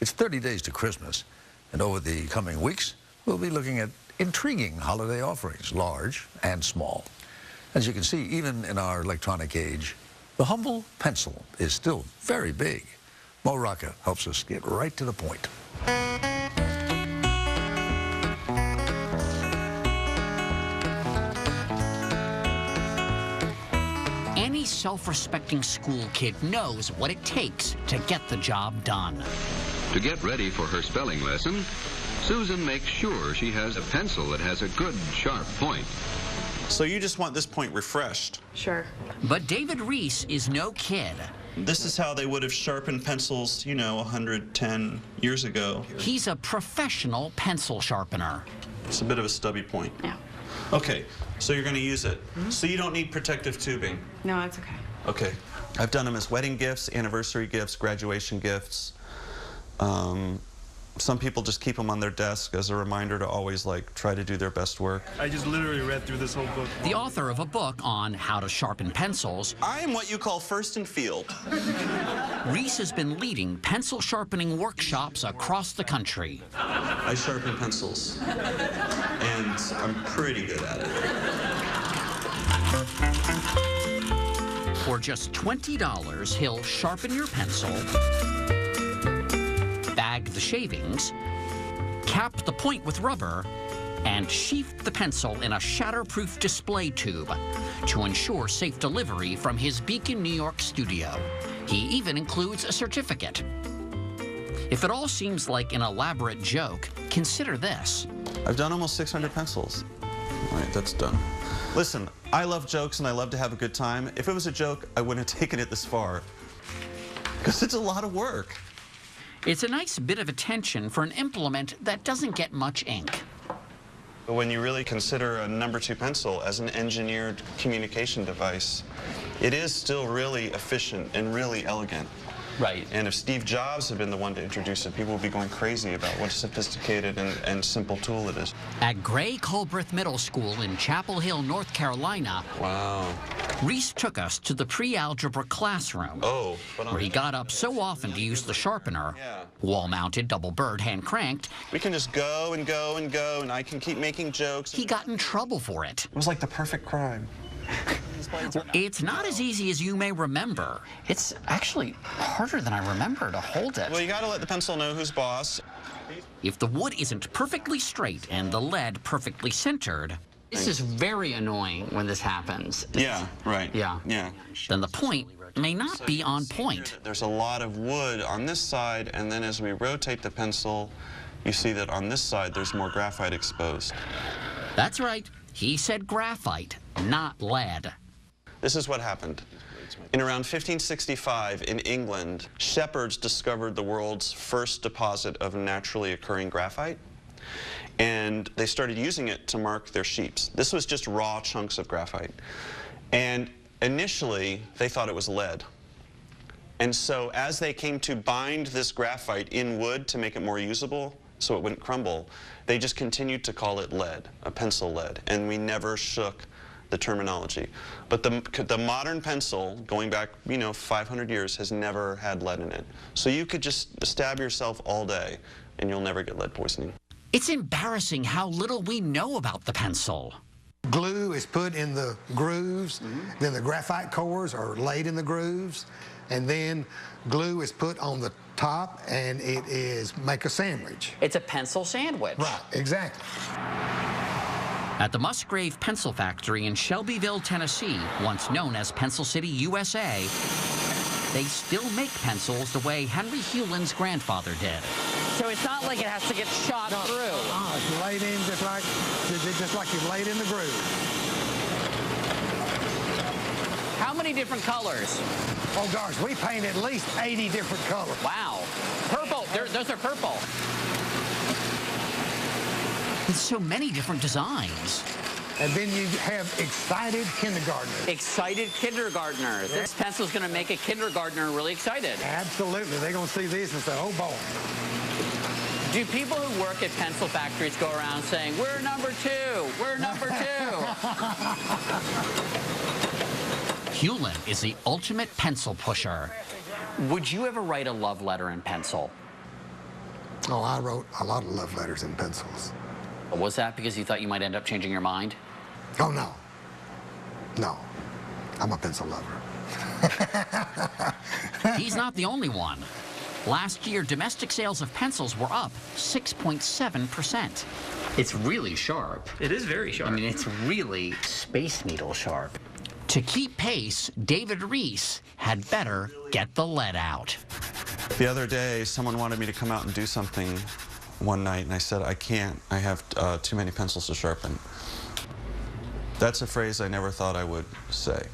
It's 30 days to Christmas, and over the coming weeks, we'll be looking at intriguing holiday offerings, large and small. As you can see, even in our electronic age, the humble pencil is still very big. Rocca helps us get right to the point. Any self-respecting school kid knows what it takes to get the job done. To get ready for her spelling lesson, Susan makes sure she has a pencil that has a good, sharp point. So you just want this point refreshed? Sure. But David Reese is no kid. This is how they would have sharpened pencils, you know, 110 years ago. He's a professional pencil sharpener. It's a bit of a stubby point. Yeah. Okay, so you're going to use it. So you don't need protective tubing? No, that's okay. Okay. I've done them as wedding gifts, anniversary gifts, graduation gifts. Some people just keep them on their desk as a reminder to always, try to do their best work. I just literally read through this whole book. The author of a book on how to sharpen pencils. I am what you call first in field. Reese has been leading pencil sharpening workshops across the country. I sharpen pencils, and I'm pretty good at it. For just $20, he'll sharpen your pencil, bag the shavings, cap the point with rubber, and sheath the pencil in a shatterproof display tube to ensure safe delivery from his Beacon, New York studio. He even includes a certificate. If it all seems like an elaborate joke, consider this. I've done almost 600 pencils. All right, that's done. Listen, I love jokes and I love to have a good time. If it was a joke, I wouldn't have taken it this far, because it's a lot of work. It's a nice bit of attention for an implement that doesn't get much ink. But when you really consider a #2 pencil as an engineered communication device, it is still really efficient and really elegant. Right. And if Steve Jobs had been the one to introduce it, people would be going crazy about what a sophisticated and simple tool it is. At Gray Culbreth Middle School in Chapel Hill, North Carolina, Wow. Reese took us to the pre-algebra classroom, where he got up so often to use the sharpener, wall-mounted, double bird, hand-cranked. We can just go and go and go, and I can keep making jokes. He got in trouble for it. It was like the perfect crime. Well, it's not as easy as you may remember. It's actually harder than I remember to hold it. Well, you got to let the pencil know who's boss. If the wood isn't perfectly straight and the lead perfectly centered, This is very annoying when this happens. Yeah, right. Yeah. Yeah. then the point may not be on point. There's a lot of wood on this side, and then as we rotate the pencil, you see that on this side there's more graphite exposed. That's right. He said graphite, not lead. This is what happened. In around 1565 in England, shepherds discovered the world's first deposit of naturally occurring graphite, and they started using it to mark their sheep. This was just raw chunks of graphite. And initially, they thought it was lead. And so as they came to bind this graphite in wood to make it more usable, so it wouldn't crumble, they just continued to call it lead, a pencil lead, and we never shook the terminology. But the modern pencil, going back, 500 years, has never had lead in it. So you could just stab yourself all day, and you'll never get lead poisoning. It's embarrassing how little we know about the pencil. Glue is put in the grooves, then the graphite cores are laid in the grooves, and then glue is put on the top, and it is make a sandwich. It's a pencil sandwich. Right, exactly. At the Musgrave Pencil Factory in Shelbyville, Tennessee, once known as Pencil City, USA, they still make pencils the way Henry Hewlin's grandfather did. So it's not like it has to get shot through. Oh, it's laid in just like you laid in the groove. How many different colors? Oh gosh, we paint at least 80 different colors. Wow. Purple. Those are purple. With so many different designs. And then you have excited kindergartners. Excited kindergartners. Yeah. This pencil's going to make a kindergartner really excited. Absolutely. They're going to see this and say, oh boy. Do people who work at pencil factories go around saying, we're #2, we're #2? Hewlin is the ultimate pencil pusher. Would you ever write a love letter in pencil? Oh, I wrote a lot of love letters in pencils. Was that because you thought you might end up changing your mind? Oh, no. No. I'm a pencil lover. He's not the only one. Last year, domestic sales of pencils were up 6.7%. It's really sharp. It is very sharp. I mean, it's really Space Needle sharp. To keep pace, David Reese had better get the lead out. The other day, someone wanted me to come out and do something one night, and I said, I can't. I have too many pencils to sharpen. That's a phrase I never thought I would say.